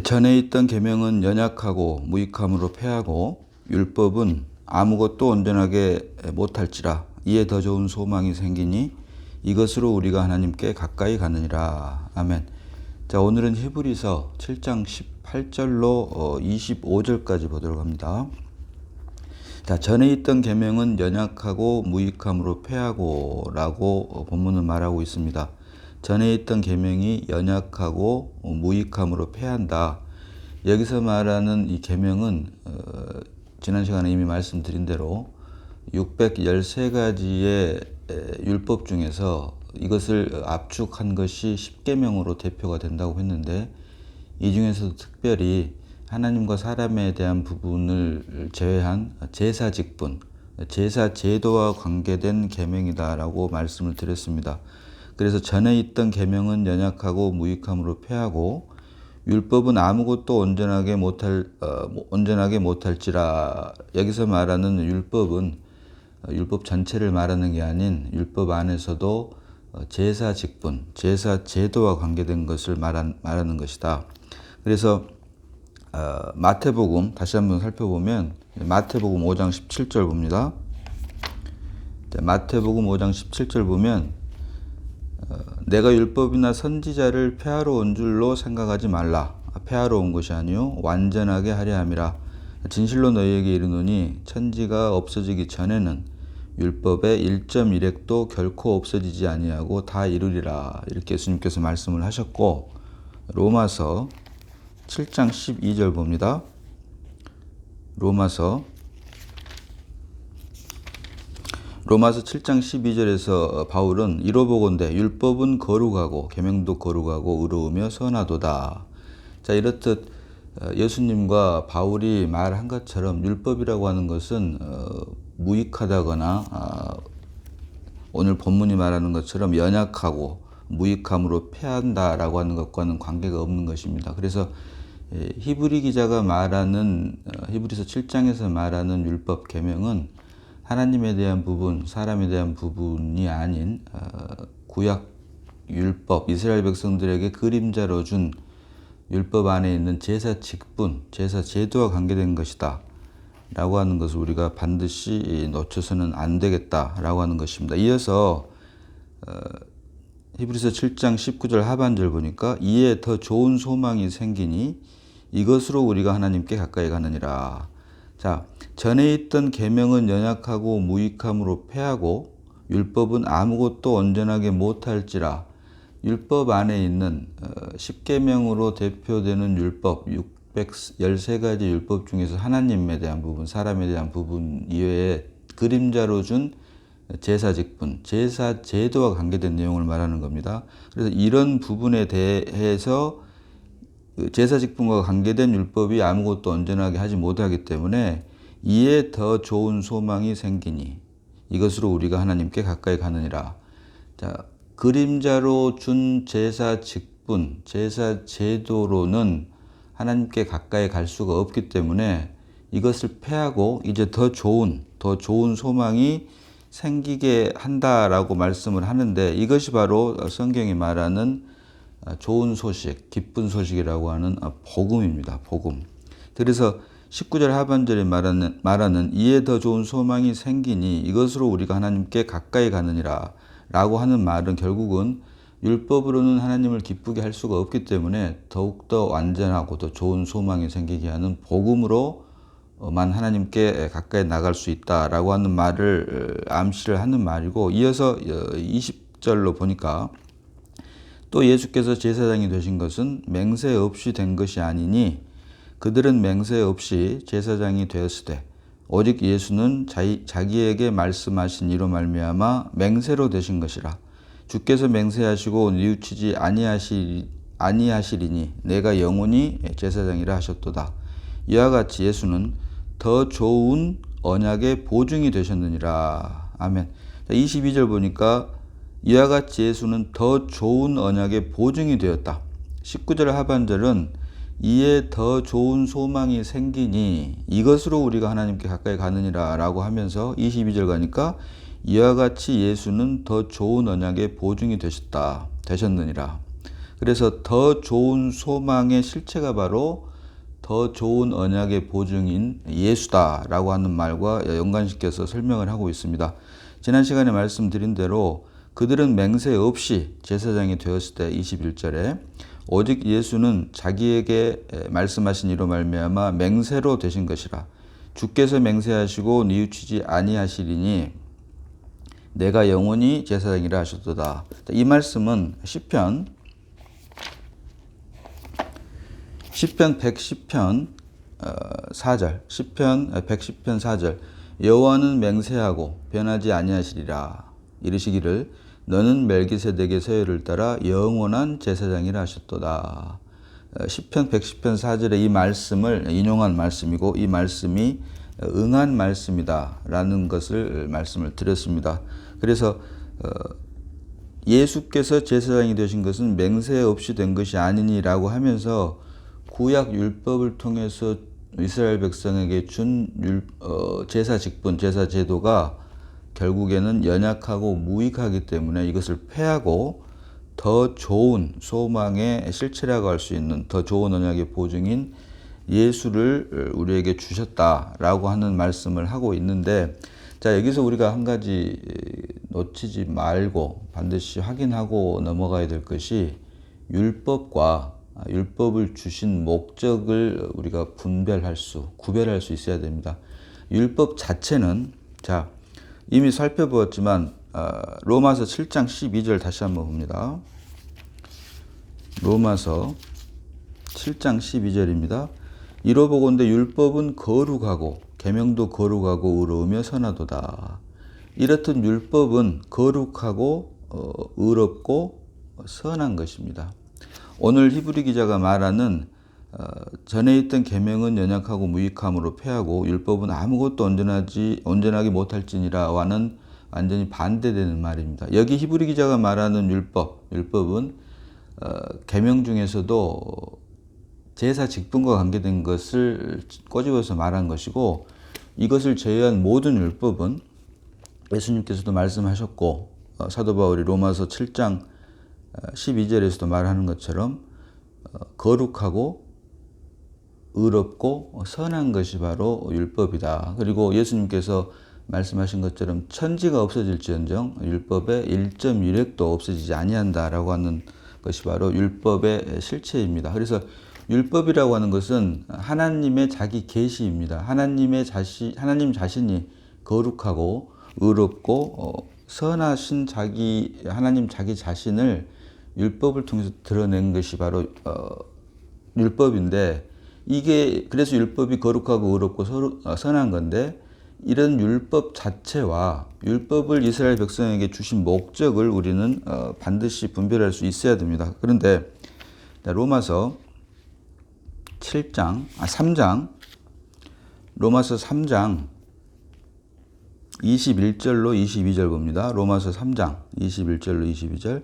전에 있던 계명은 연약하고 무익함으로 패하고 율법은 아무것도 온전하게 못할지라 이에 더 좋은 소망이 생기니 이것으로 우리가 하나님께 가까이 가느니라. 아멘. 자, 오늘은 히브리서 7장 18절로 25절까지 보도록 합니다. 자, 전에 있던 계명은 연약하고 무익함으로 패하고 라고 본문은 말하고 있습니다. 전에 있던 계명이 연약하고 무익함으로 패한다. 여기서 말하는 이 계명은 지난 시간에 이미 말씀드린 대로 613가지의 율법 중에서 이것을 압축한 것이 10계명으로 대표가 된다고 했는데, 이 중에서도 특별히 하나님과 사람에 대한 부분을 제외한 제사 직분, 제사 제도와 관계된 계명이다라고 말씀을 드렸습니다. 그래서 전에 있던 계명은 연약하고 무익함으로 패하고 율법은 아무것도 온전하게 못할지라. 여기서 말하는 율법은 율법 전체를 말하는 게 아닌 율법 안에서도 제사 직분, 제사 제도와 관계된 것을 말하는 것이다. 그래서 마태복음 다시 한번 살펴보면 마태복음 5장 17절 봅니다. 마태복음 5장 17절 보면 내가 율법이나 선지자를 폐하러 온 줄로 생각하지 말라. 폐하러 온 것이 아니요 완전하게 하려 함이라. 진실로 너희에게 이르노니 천지가 없어지기 전에는 율법의 1.1획도 결코 없어지지 아니하고 다 이루리라. 이렇게 예수님께서 말씀을 하셨고, 로마서 7장 12절 봅니다. 로마서 7장 12절에서 바울은 이로보건대 율법은 거룩하고 계명도 거룩하고 의로우며 선하도다. 자, 이렇듯 예수님과 바울이 말한 것처럼 율법이라고 하는 것은 무익하다거나 오늘 본문이 말하는 것처럼 연약하고 무익함으로 패한다라고 하는 것과는 관계가 없는 것입니다. 그래서 히브리 기자가 말하는 히브리서 7장에서 말하는 율법 계명은 하나님에 대한 부분, 사람에 대한 부분이 아닌 구약 율법, 이스라엘 백성들에게 그림자로 준 율법 안에 있는 제사 직분, 제사 제도와 관계된 것이다 라고 하는 것을 우리가 반드시 놓쳐서는 안 되겠다라고 하는 것입니다. 이어서 히브리서 7장 19절 하반절 보니까 이에 더 좋은 소망이 생기니 이것으로 우리가 하나님께 가까이 가느니라. 자, 전에 있던 계명은 연약하고 무익함으로 패하고 율법은 아무것도 온전하게 못할지라. 율법 안에 있는 10계명으로 대표되는 율법 613가지 율법 중에서 하나님에 대한 부분, 사람에 대한 부분 이외에 그림자로 준 제사 직분, 제사 제도와 관계된 내용을 말하는 겁니다. 그래서 이런 부분에 대해서 제사 직분과 관계된 율법이 아무것도 온전하게 하지 못하기 때문에 이에 더 좋은 소망이 생기니 이것으로 우리가 하나님께 가까이 가느니라. 자, 그림자로 준 제사 직분, 제사 제도로는 하나님께 가까이 갈 수가 없기 때문에 이것을 패하고 이제 더 좋은 소망이 생기게 한다라고 말씀을 하는데, 이것이 바로 성경이 말하는 좋은 소식, 기쁜 소식이라고 하는 복음입니다. 복음. 그래서 19절 하반절에 말하는 이에 더 좋은 소망이 생기니 이것으로 우리가 하나님께 가까이 가느니라 라고 하는 말은 결국은 율법으로는 하나님을 기쁘게 할 수가 없기 때문에 더욱더 완전하고 더 좋은 소망이 생기게 하는 복음으로만 하나님께 가까이 나갈 수 있다라고 하는 말을 암시를 하는 말이고, 이어서 20절로 보니까 또 예수께서 제사장이 되신 것은 맹세 없이 된 것이 아니니 그들은 맹세 없이 제사장이 되었으되 오직 예수는 자기에게 말씀하신 이로 말미암아 맹세로 되신 것이라. 주께서 맹세하시고 뉘우치지 아니하시리니 내가 영원히 제사장이라 하셨도다. 이와 같이 예수는 더 좋은 언약의 보증이 되셨느니라. 아멘. 22절 보니까 이와 같이 예수는 더 좋은 언약의 보증이 되었다. 19절 하반절은 이에 더 좋은 소망이 생기니 이것으로 우리가 하나님께 가까이 가느니라 라고 하면서 22절 가니까 이와 같이 예수는 더 좋은 언약의 보증이 되셨느니라. 그래서 더 좋은 소망의 실체가 바로 더 좋은 언약의 보증인 예수다라고 하는 말과 연관시켜서 설명을 하고 있습니다. 지난 시간에 말씀드린 대로 그들은 맹세 없이 제사장이 되었을 때 21절에 오직 예수는 자기에게 말씀하신 이로 말미암아 맹세로 되신 것이라. 주께서 맹세하시고 뉘우치지 아니하시리니 내가 영원히 제사장이라 하셨도다. 이 말씀은 시편 110편 4절, 시편 110편 4절, 여호와는 맹세하고 변하지 아니하시리라. 이르시기를 너는 멜기세덱의 서열을 따라 영원한 제사장이라 하셨도다. 시편 110편 4절의 이 말씀을 인용한 말씀이고 이 말씀이 응한 말씀이다 라는 것을 말씀을 드렸습니다. 그래서 예수께서 제사장이 되신 것은 맹세 없이 된 것이 아니니라고 하면서 구약 율법을 통해서 이스라엘 백성에게 준 제사 직분, 제사 제도가 결국에는 연약하고 무익하기 때문에 이것을 폐하고 더 좋은 소망의 실체라고 할 수 있는 더 좋은 언약의 보증인 예수를 우리에게 주셨다라고 하는 말씀을 하고 있는데, 자, 여기서 우리가 한 가지 놓치지 말고 반드시 확인하고 넘어가야 될 것이 율법과 율법을 주신 목적을 우리가 구별할 수 있어야 됩니다. 율법 자체는, 자, 이미 살펴보았지만 로마서 7장 12절 다시 한번 봅니다. 로마서 7장 12절입니다. 이로 보건대 율법은 거룩하고 계명도 거룩하고 의로우며 선하도다. 이렇듯 율법은 거룩하고 의롭고 선한 것입니다. 오늘 히브리 기자가 말하는 전에 있던 계명은 연약하고 무익함으로 폐하고 율법은 아무것도 온전하게 못할지니라와는 완전히 반대되는 말입니다. 여기 히브리 기자가 말하는 율법은 계명 중에서도 제사 직분과 관계된 것을 꼬집어서 말한 것이고, 이것을 제외한 모든 율법은 예수님께서도 말씀하셨고 사도 바울이 로마서 7장 12절에서도 말하는 것처럼 거룩하고 의롭고 선한 것이 바로 율법이다. 그리고 예수님께서 말씀하신 것처럼 천지가 없어질지언정 율법의 1.1획도 없어지지 아니한다라고 하는 것이 바로 율법의 실체입니다. 그래서 율법이라고 하는 것은 하나님의 자기 계시입니다. 하나님 자신이 거룩하고 의롭고 선하신 하나님 자기 자신을 율법을 통해서 드러낸 것이 바로 율법인데, 그래서 율법이 거룩하고 의롭고 선한 건데, 이런 율법 자체와 율법을 이스라엘 백성에게 주신 목적을 우리는 반드시 분별할 수 있어야 됩니다. 그런데 로마서 3장 로마서 3장 21절로 22절 봅니다. 로마서 3장 21절로 22절.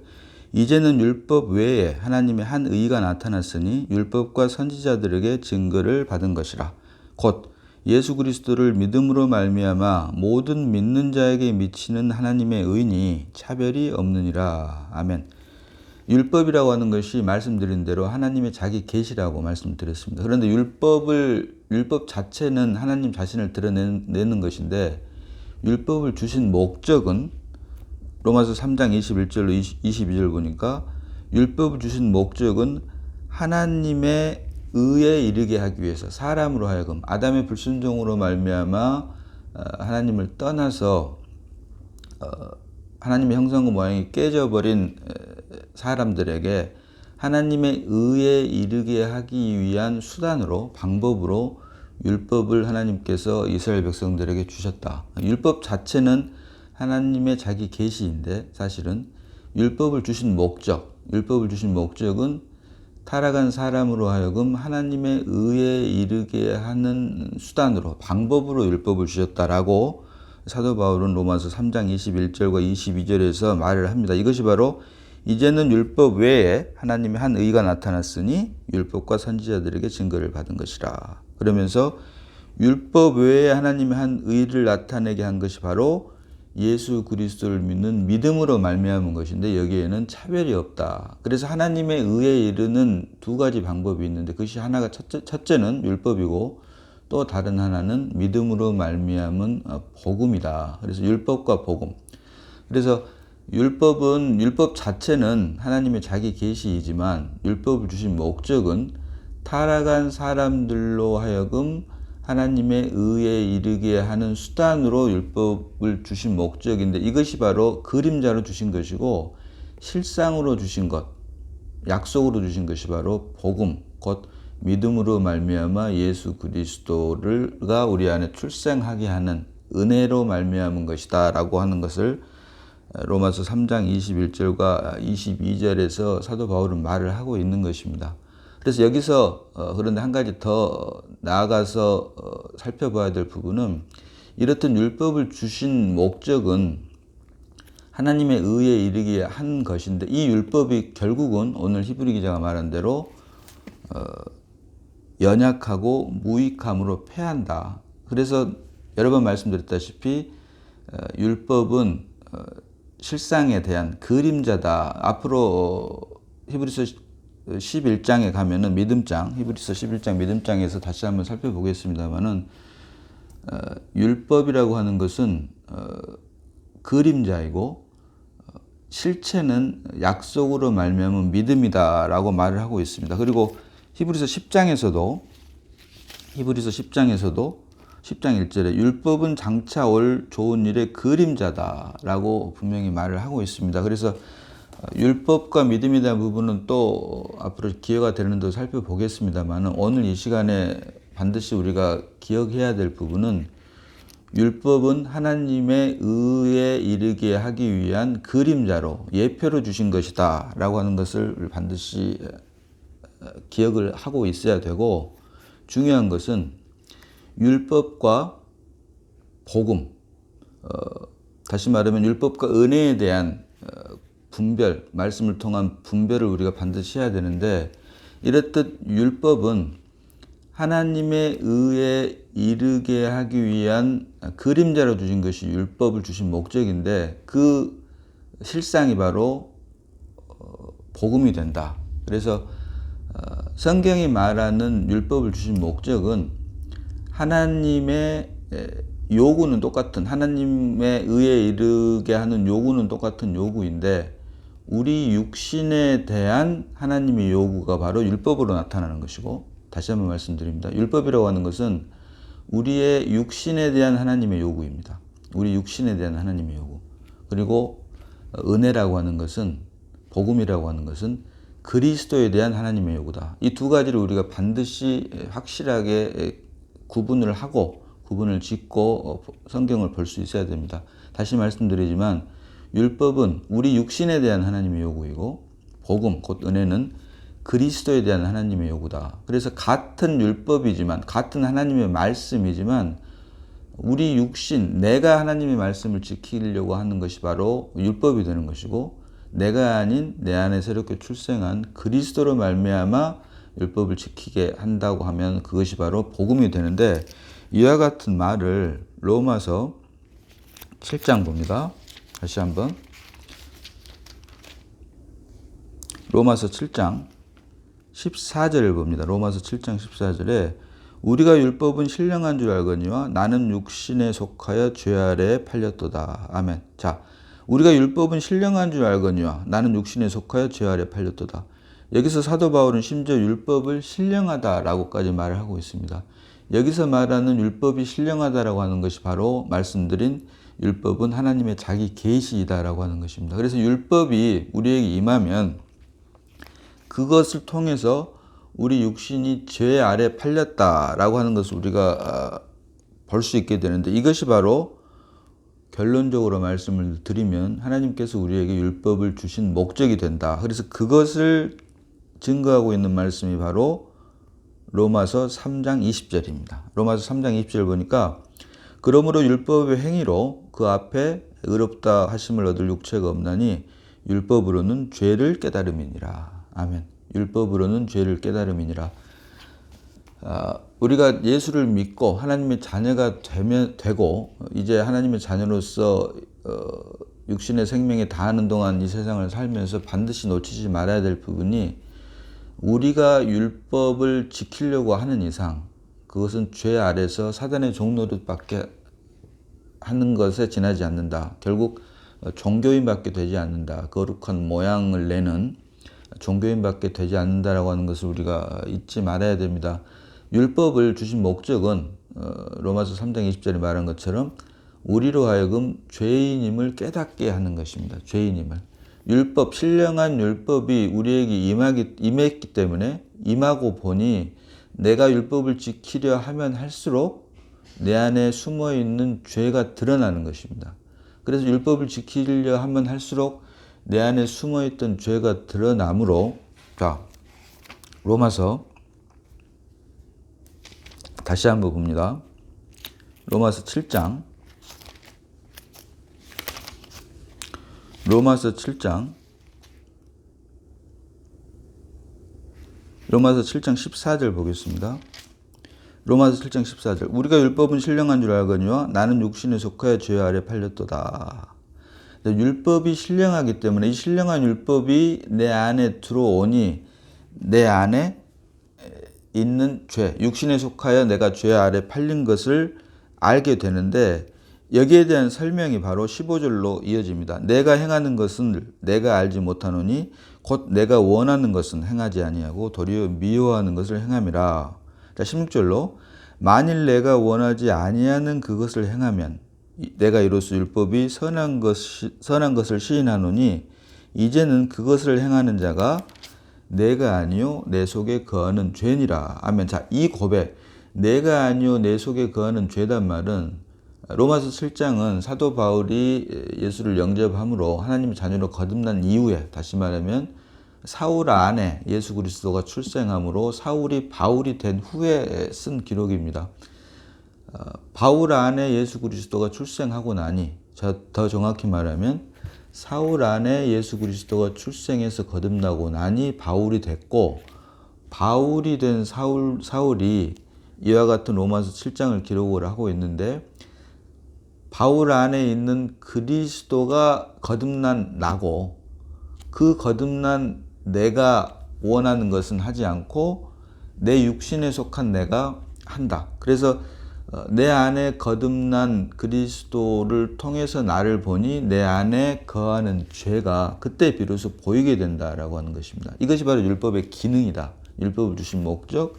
이제는 율법 외에 하나님의 한 의가 나타났으니 율법과 선지자들에게 증거를 받은 것이라. 곧 예수 그리스도를 믿음으로 말미암아 모든 믿는 자에게 미치는 하나님의 의니 차별이 없느니라. 아멘. 율법이라고 하는 것이 말씀드린 대로 하나님의 자기 계시라고 말씀드렸습니다. 그런데 율법 자체는 하나님 자신을 드러내는 것인데, 율법을 주신 목적은 로마서 3장 21절로 22절 보니까 율법을 주신 목적은 하나님의 의에 이르게 하기 위해서, 사람으로 하여금 아담의 불순종으로 말미암아 하나님을 떠나서 하나님의 형상과 모양이 깨져버린 사람들에게 하나님의 의에 이르게 하기 위한 수단으로, 방법으로 율법을 하나님께서 이스라엘 백성들에게 주셨다. 율법 자체는 하나님의 자기 계시인데, 사실은 율법을 주신 목적은 타락한 사람으로 하여금 하나님의 의에 이르게 하는 수단으로, 방법으로 율법을 주셨다라고 사도 바울은 로마서 3장 21절과 22절에서 말을 합니다. 이것이 바로 이제는 율법 외에 하나님의 한 의가 나타났으니 율법과 선지자들에게 증거를 받은 것이라. 그러면서 율법 외에 하나님의 한 의를 나타내게 한 것이 바로 예수 그리스도를 믿는 믿음으로 말미암은 것인데 여기에는 차별이 없다. 그래서 하나님의 의에 이르는 두 가지 방법이 있는데 그것이 하나가 첫째는 율법이고 또 다른 하나는 믿음으로 말미암은 복음이다. 그래서 율법과 복음. 그래서 율법 자체는 하나님의 자기 계시이지만 율법을 주신 목적은 타락한 사람들로 하여금 하나님의 의에 이르게 하는 수단으로 율법을 주신 목적인데 이것이 바로 그림자로 주신 것이고 실상으로 주신 것, 약속으로 주신 것이 바로 복음, 곧 믿음으로 말미암아 예수 그리스도가 우리 안에 출생하게 하는 은혜로 말미암은 것이다 라고 하는 것을 로마서 3장 21절과 22절에서 사도 바울은 말을 하고 있는 것입니다. 그래서 여기서 그런데 한 가지 더 나아가서 살펴봐야 될 부분은 이렇듯 율법을 주신 목적은 하나님의 의에 이르게 한 것인데 이 율법이 결국은 오늘 히브리 기자가 말한 대로 연약하고 무익함으로 패한다. 그래서 여러 번 말씀드렸다시피 율법은 실상에 대한 그림자다. 앞으로 히브리서 11장에 가면은 믿음장, 히브리서 11장 믿음장에서 다시 한번 살펴보겠습니다만은 율법이라고 하는 것은 그림자이고 실체는 약속으로 말미암은 믿음이다라고 말을 하고 있습니다. 그리고 히브리서 10장에서도 10장 1절에 율법은 장차 올 좋은 일의 그림자다라고 분명히 말을 하고 있습니다. 그래서 율법과 믿음에 대한 부분은 또 앞으로 기회가 되는 대로 살펴보겠습니다만 오늘 이 시간에 반드시 우리가 기억해야 될 부분은 율법은 하나님의 의에 이르게 하기 위한 그림자로 예표로 주신 것이다 라고 하는 것을 반드시 기억을 하고 있어야 되고 중요한 것은 율법과 복음, 다시 말하면 율법과 은혜에 대한 분별, 말씀을 통한 분별을 우리가 반드시 해야 되는데 이렇듯 율법은 하나님의 의에 이르게 하기 위한 그림자로 주신 것이 율법을 주신 목적인데 그 실상이 바로 복음이 된다. 그래서 성경이 말하는 율법을 주신 목적은 하나님의 요구는 똑같은 하나님의 의에 이르게 하는 요구는 똑같은 요구인데 우리 육신에 대한 하나님의 요구가 바로 율법으로 나타나는 것이고 다시 한번 말씀드립니다. 율법이라고 하는 것은 우리의 육신에 대한 하나님의 요구입니다. 우리 육신에 대한 하나님의 요구. 그리고 은혜라고 하는 것은 복음이라고 하는 것은 그리스도에 대한 하나님의 요구다. 이 두 가지를 우리가 반드시 확실하게 구분을 하고 구분을 짓고 성경을 볼 수 있어야 됩니다. 다시 말씀드리지만 율법은 우리 육신에 대한 하나님의 요구이고 복음, 곧 은혜는 그리스도에 대한 하나님의 요구다. 그래서 같은 율법이지만 같은 하나님의 말씀이지만 우리 육신, 내가 하나님의 말씀을 지키려고 하는 것이 바로 율법이 되는 것이고 내가 아닌 내 안에 새롭게 출생한 그리스도로 말미암아 율법을 지키게 한다고 하면 그것이 바로 복음이 되는데 이와 같은 말을 로마서 7장 봅니다. 다시 한번 로마서 7장 14절을 봅니다. 로마서 7장 14절에 우리가 율법은 신령한 줄 알거니와 나는 육신에 속하여 죄 아래에 팔렸도다. 아멘. 자, 우리가 율법은 신령한 줄 알거니와 나는 육신에 속하여 죄 아래에 팔렸도다. 여기서 사도 바울은 심지어 율법을 신령하다라고까지 말을 하고 있습니다. 여기서 말하는 율법이 신령하다라고 하는 것이 바로 말씀드린 율법은 하나님의 자기 계시이다라고 하는 것입니다. 그래서 율법이 우리에게 임하면 그것을 통해서 우리 육신이 죄 아래 팔렸다라고 하는 것을 우리가 볼 수 있게 되는데 이것이 바로 결론적으로 말씀을 드리면 하나님께서 우리에게 율법을 주신 목적이 된다. 그래서 그것을 증거하고 있는 말씀이 바로 로마서 3장 20절입니다. 로마서 3장 20절 보니까 그러므로 율법의 행위로 그 앞에 의롭다 하심을 얻을 육체가 없나니 율법으로는 죄를 깨달음이니라. 아멘. 율법으로는 죄를 깨달음이니라. 우리가 예수를 믿고 하나님의 자녀가 되고 이제 하나님의 자녀로서 육신의 생명이 다하는 동안 이 세상을 살면서 반드시 놓치지 말아야 될 부분이 우리가 율법을 지키려고 하는 이상 그것은 죄 아래서 사단의 종노릇밖에 하는 것에 지나지 않는다. 결국 종교인밖에 되지 않는다. 거룩한 모양을 내는 종교인밖에 되지 않는다라고 하는 것을 우리가 잊지 말아야 됩니다. 율법을 주신 목적은 로마서 3장 20절에 말한 것처럼 우리로 하여금 죄인임을 깨닫게 하는 것입니다. 죄인임을. 율법, 신령한 율법이 우리에게 임했기 때문에 임하고 보니 내가 율법을 지키려 하면 할수록 내 안에 숨어있는 죄가 드러나는 것입니다. 그래서 율법을 지키려 하면 할수록 내 안에 숨어있던 죄가 드러나므로 자 로마서 다시 한번 봅니다. 로마서 7장 14절 보겠습니다. 로마서 7장 14절 우리가 율법은 신령한 줄 알거니와 나는 육신에 속하여 죄 아래 팔렸도다. 율법이 신령하기 때문에 이 신령한 율법이 내 안에 들어오니 내 안에 있는 죄, 육신에 속하여 내가 죄 아래 팔린 것을 알게 되는데 여기에 대한 설명이 바로 15절로 이어집니다. 내가 행하는 것은 내가 알지 못하노니 곧 내가 원하는 것은 행하지 아니하고 도리어 미워하는 것을 행함이라. 자, 16절로 만일 내가 원하지 아니하는 그것을 행하면 내가 이로써 율법이 선한 것을 시인하노니 이제는 그것을 행하는 자가 내가 아니요 내 속에 거하는 죄니라. 아멘. 자, 이 고백 내가 아니요 내 속에 거하는 죄단 말은 로마서 7장은 사도 바울이 예수를 영접함으로 하나님의 자녀로 거듭난 이후에 다시 말하면 사울 안에 예수 그리스도가 출생함으로 사울이 바울이 된 후에 쓴 기록입니다. 바울 안에 예수 그리스도가 출생하고 나니 더 정확히 말하면 사울 안에 예수 그리스도가 출생해서 거듭나고 나니 바울이 됐고 바울이 된 사울이 이와 같은 로마서 7장을 기록을 하고 있는데 바울 안에 있는 그리스도가 거듭난 나고 그 거듭난 내가 원하는 것은 하지 않고 내 육신에 속한 내가 한다. 그래서 내 안에 거듭난 그리스도를 통해서 나를 보니 내 안에 거하는 죄가 그때 비로소 보이게 된다라고 하는 것입니다. 이것이 바로 율법의 기능이다. 율법을 주신 목적,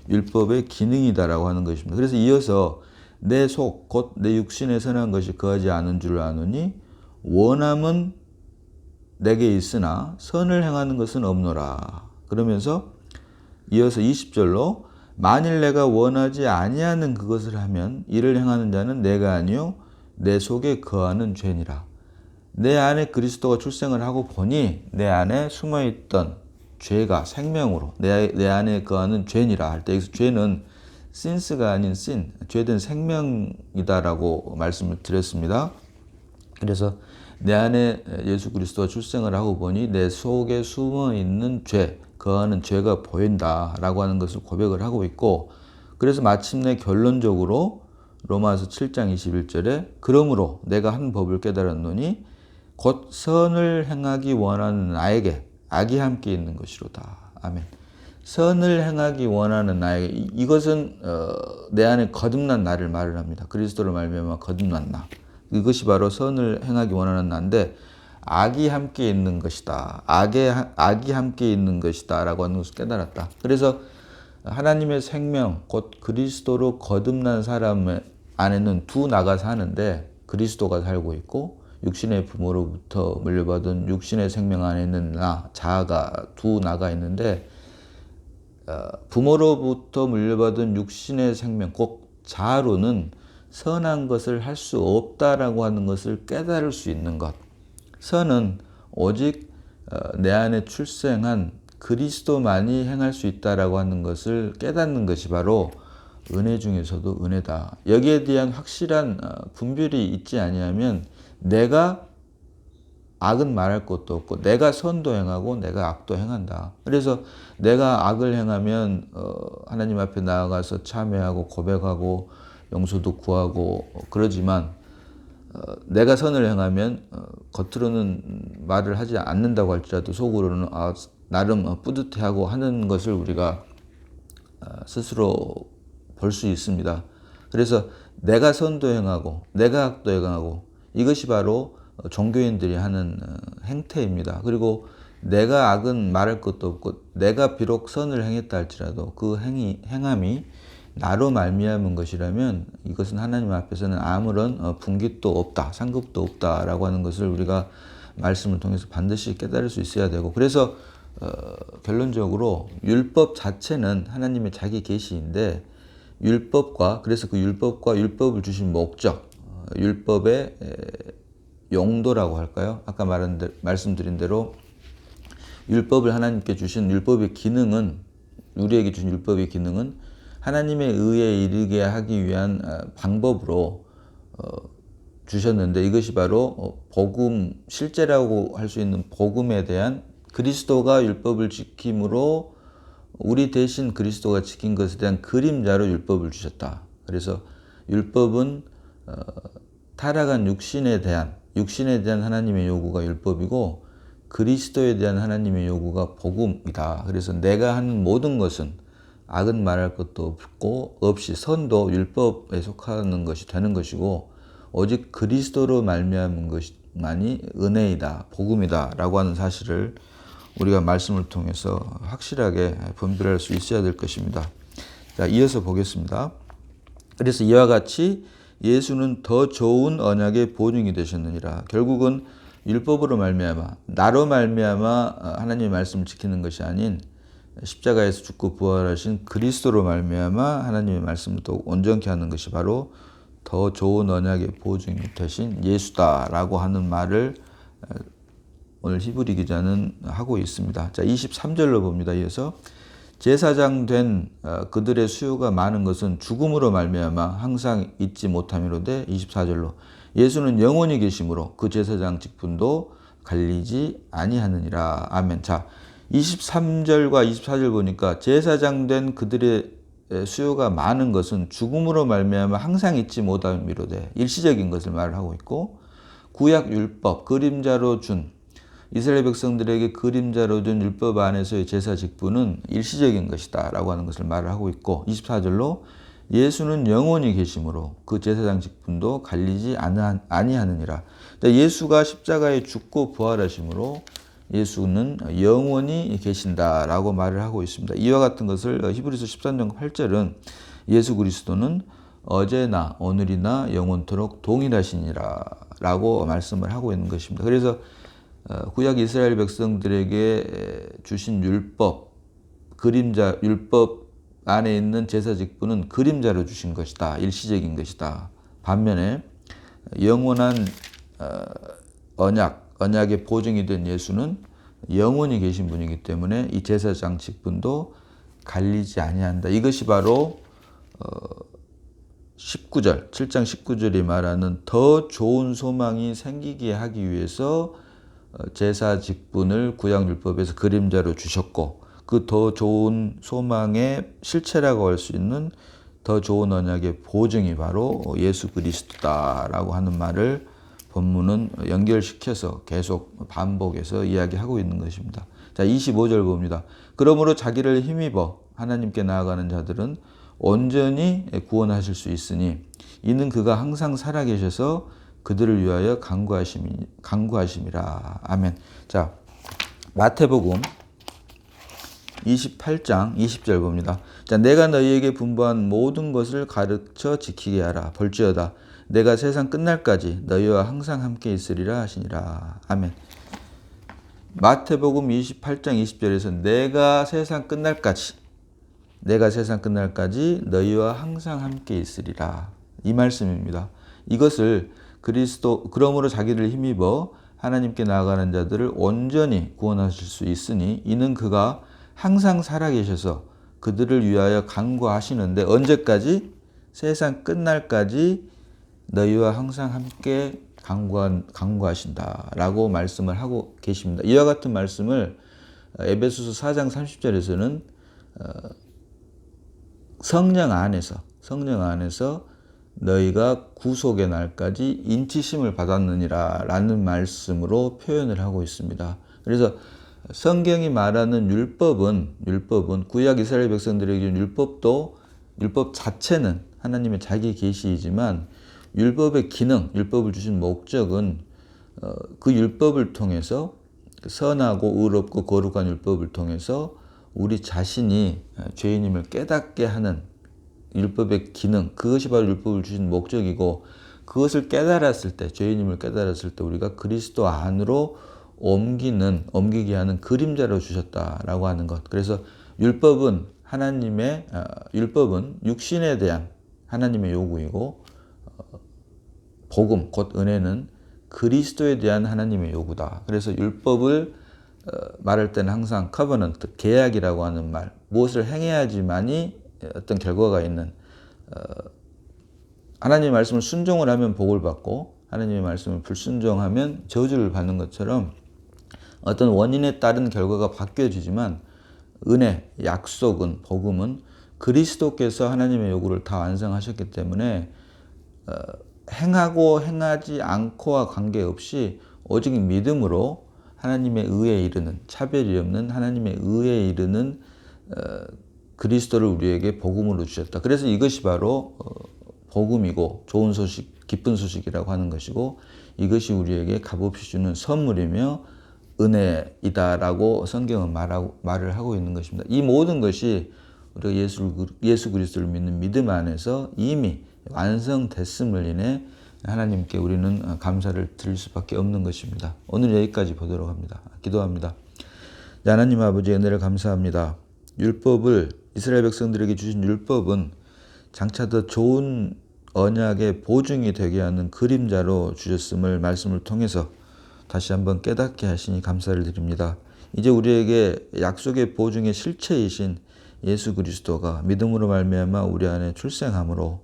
율법의 기능이다라고 하는 것입니다. 그래서 이어서 내 속, 곧 내 육신에 선한 것이 거하지 않은 줄 아노니 원함은 내게 있으나 선을 행하는 것은 없노라. 그러면서 이어서 20절로 만일 내가 원하지 아니하는 그것을 하면 이를 행하는 자는 내가 아니요 내 속에 거하는 죄니라. 내 안에 그리스도가 출생을 하고 보니 내 안에 숨어있던 죄가 생명으로 내 안에 거하는 죄니라 할 때 여기서 죄는 sin스가 아닌 sin, 죄된 생명이다라고 말씀을 드렸습니다. 그래서 내 안에 예수 그리스도가 출생을 하고 보니 내 속에 숨어있는 죄, 거하는 죄가 보인다라고 하는 것을 고백을 하고 있고 그래서 마침내 결론적으로 로마서 7장 21절에 그러므로 내가 한 법을 깨달았노니 곧 선을 행하기 원하는 나에게 악이 함께 있는 것이로다. 아멘. 선을 행하기 원하는 나에게 이것은 내 안에 거듭난 나를 말을 합니다. 그리스도를 말미암아 거듭난 나. 이것이 바로 선을 행하기 원하는 나인데 악이 함께 있는 것이다. 악이 함께 있는 것이다 라고 하는 것을 깨달았다. 그래서 하나님의 생명 곧 그리스도로 거듭난 사람 안에는 두 나가 사는데 그리스도가 살고 있고 육신의 부모로부터 물려받은 육신의 생명 안에 있는 나, 자아가 두 나가 있는데 부모로부터 물려받은 육신의 생명 곧 자아로는 선한 것을 할 수 없다라고 하는 것을 깨달을 수 있는 것. 선은 오직 내 안에 출생한 그리스도만이 행할 수 있다라고 하는 것을 깨닫는 것이 바로 은혜 중에서도 은혜다. 여기에 대한 확실한 분별이 있지 아니하면 내가 악은 말할 것도 없고 내가 선도 행하고 내가 악도 행한다. 그래서 내가 악을 행하면 하나님 앞에 나아가서 참회하고 고백하고 용서도 구하고 그러지만 내가 선을 행하면 겉으로는 말을 하지 않는다고 할지라도 속으로는 나름 뿌듯해하고 하는 것을 우리가 스스로 볼 수 있습니다. 그래서 내가 선도 행하고 내가 악도 행하고 이것이 바로 종교인들이 하는 행태입니다. 그리고 내가 악은 말할 것도 없고 내가 비록 선을 행했다 할지라도 그 행함이 나로 말미암은 것이라면 이것은 하나님 앞에서는 아무런 분깃도 없다, 상급도 없다라고 하는 것을 우리가 말씀을 통해서 반드시 깨달을 수 있어야 되고, 그래서 결론적으로 율법 자체는 하나님의 자기 계시인데 그래서 그 율법과 율법을 주신 목적, 율법의 용도라고 할까요? 아까 말씀드린 대로 율법을 하나님께 주신 율법의 기능은, 우리에게 주신 율법의 기능은 하나님의 의에 이르게 하기 위한 방법으로 주셨는데, 이것이 바로 복음, 실제라고 할 수 있는 복음에 대한, 그리스도가 율법을 지킴으로 우리 대신 그리스도가 지킨 것에 대한 그림자로 율법을 주셨다. 그래서 율법은 타락한 육신에 대한 하나님의 요구가 율법이고, 그리스도에 대한 하나님의 요구가 복음이다. 그래서 내가 하는 모든 것은 악은 말할 것도 없이 선도 율법에 속하는 것이 되는 것이고, 오직 그리스도로 말미암은 것만이 은혜이다, 복음이다 라고 하는 사실을 우리가 말씀을 통해서 확실하게 분별할 수 있어야 될 것입니다. 자, 이어서 보겠습니다. 그래서 이와 같이 예수는 더 좋은 언약의 보증이 되셨느니라. 결국은 율법으로 말미암아, 나로 말미암아 하나님의 말씀을 지키는 것이 아닌 십자가에서 죽고 부활하신 그리스도로 말미암아 하나님의 말씀을 또 온전케 하는 것이 바로 더 좋은 언약의 보증이 되신 예수다라고 하는 말을 오늘 히브리 기자는 하고 있습니다. 자, 23절로 봅니다. 이어서 제사장 된 그들의 수요가 많은 것은 죽음으로 말미암아 항상 잊지 못함이로되, 24절로 예수는 영원히 계심으로 그 제사장 직분도 갈리지 아니하느니라. 아멘. 자, 23절과 24절 보니까 제사장 된 그들의 수요가 많은 것은 죽음으로 말미암아 항상 잊지 못함이로되, 일시적인 것을 말하고 있고, 구약 율법 그림자로 준, 이스라엘 백성들에게 그림자로 준 율법 안에서의 제사 직분은 일시적인 것이다 라고 하는 것을 말을 하고 있고, 24절로 예수는 영원히 계심으로 그 제사장 직분도 갈리지 아니하느니라. 예수가 십자가에 죽고 부활하심으로 예수는 영원히 계신다라고 말을 하고 있습니다. 이와 같은 것을 히브리서 13장 8절은 예수 그리스도는 어제나 오늘이나 영원토록 동일하시니라 라고 말씀을 하고 있는 것입니다. 그래서 구약 이스라엘 백성들에게 주신 율법 안에 있는 제사 직분은 그림자로 주신 것이다, 일시적인 것이다. 반면에 영원한 언약의 보증이 된 예수는 영원히 계신 분이기 때문에 이 제사장 직분도 갈리지 아니한다. 이것이 바로 7장 19절이 말하는 더 좋은 소망이 생기게 하기 위해서 제사 직분을 구약율법에서 그림자로 주셨고, 그 더 좋은 소망의 실체라고 할 수 있는 더 좋은 언약의 보증이 바로 예수 그리스도다라고 하는 말을 본문은 연결시켜서 계속 반복해서 이야기하고 있는 것입니다. 자, 25절 봅니다. 그러므로 자기를 힘입어 하나님께 나아가는 자들은 온전히 구원하실 수 있으니 이는 그가 항상 살아계셔서 그들을 위하여 간구하심이라. 아멘. 자, 마태복음 28장 20절 봅니다. 자, 내가 너희에게 분부한 모든 것을 가르쳐 지키게 하라. 볼지어다 내가 세상 끝날까지 너희와 항상 함께 있으리라 하시니라. 아멘. 마태복음 28장 20절에서 내가 세상 끝날까지 너희와 항상 함께 있으리라. 이 말씀입니다. 이것을 그러므로 자기를 힘입어 하나님께 나아가는 자들을 온전히 구원하실 수 있으니 이는 그가 항상 살아계셔서 그들을 위하여 간구하시는데, 언제까지? 세상 끝날까지 너희와 항상 함께 간구하신다라고 말씀을 하고 계십니다. 이와 같은 말씀을 에베소서 4장 30절에서는 성령 안에서 너희가 구속의 날까지 인치심을 받았느니라 라는 말씀으로 표현을 하고 있습니다. 그래서 성경이 말하는 율법은 구약 이스라엘 백성들에게 준 율법 자체는 하나님의 자기 계시이지만 율법의 기능, 율법을 주신 목적은 그 율법을 통해서 선하고 의롭고 거룩한 율법을 통해서 우리 자신이 죄인임을 깨닫게 하는 율법의 기능, 그것이 바로 율법을 주신 목적이고, 그것을 깨달았을 때, 죄인임을 깨달았을 때 우리가 그리스도 안으로 옮기게 하는 그림자로 주셨다라고 하는 것. 그래서 율법은 육신에 대한 하나님의 요구이고, 복음, 곧 은혜는 그리스도에 대한 하나님의 요구다. 그래서 율법을 말할 때는 항상 커버넌트, 계약이라고 하는 말, 무엇을 행해야지만이 어떤 결과가 있는, 하나님의 말씀을 순종을 하면 복을 받고 하나님의 말씀을 불순종하면 저주를 받는 것처럼 어떤 원인에 따른 결과가 바뀌어지지만, 은혜, 약속은, 복음은 그리스도께서 하나님의 요구를 다 완성하셨기 때문에 행하고 행하지 않고와 관계없이 오직 믿음으로 하나님의 의에 이르는, 차별이 없는 하나님의 의에 이르는 그리스도를 우리에게 복음으로 주셨다. 그래서 이것이 바로 복음이고 좋은 소식, 기쁜 소식이라고 하는 것이고, 이것이 우리에게 값없이 주는 선물이며 은혜이다라고 성경은 말을 하고 있는 것입니다. 이 모든 것이 우리가 예수 그리스도를 믿는 믿음 안에서 이미 완성됐음을 인해 하나님께 우리는 감사를 드릴 수밖에 없는 것입니다. 오늘 여기까지 보도록 합니다. 기도합니다. 하나님 아버지, 은혜를 감사합니다. 이스라엘 백성들에게 주신 율법은 장차 더 좋은 언약의 보증이 되게 하는 그림자로 주셨음을 말씀을 통해서 다시 한번 깨닫게 하시니 감사를 드립니다. 이제 우리에게 약속의 보증의 실체이신 예수 그리스도가 믿음으로 말미암아 우리 안에 출생함으로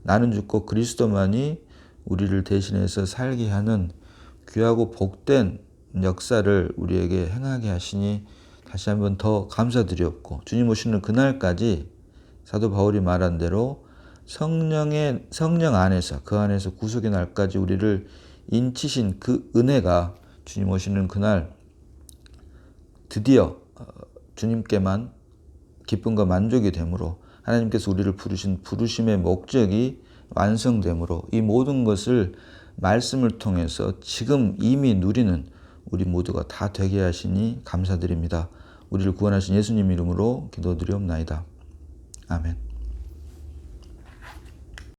나는 죽고 그리스도만이 우리를 대신해서 살게 하는 귀하고 복된 역사를 우리에게 행하게 하시니 다시 한번 더 감사드리옵고, 주님 오시는 그날까지 사도 바울이 말한 대로 성령 안에서, 그 안에서 구속의 날까지 우리를 인치신 그 은혜가 주님 오시는 그날 드디어 주님께만 기쁨과 만족이 되므로, 하나님께서 우리를 부르신 부르심의 목적이 완성되므로 이 모든 것을 말씀을 통해서 지금 이미 누리는 우리 모두가 다 되게 하시니 감사드립니다. 우리를 구원하신 예수님 이름으로 기도드리옵나이다. 아멘.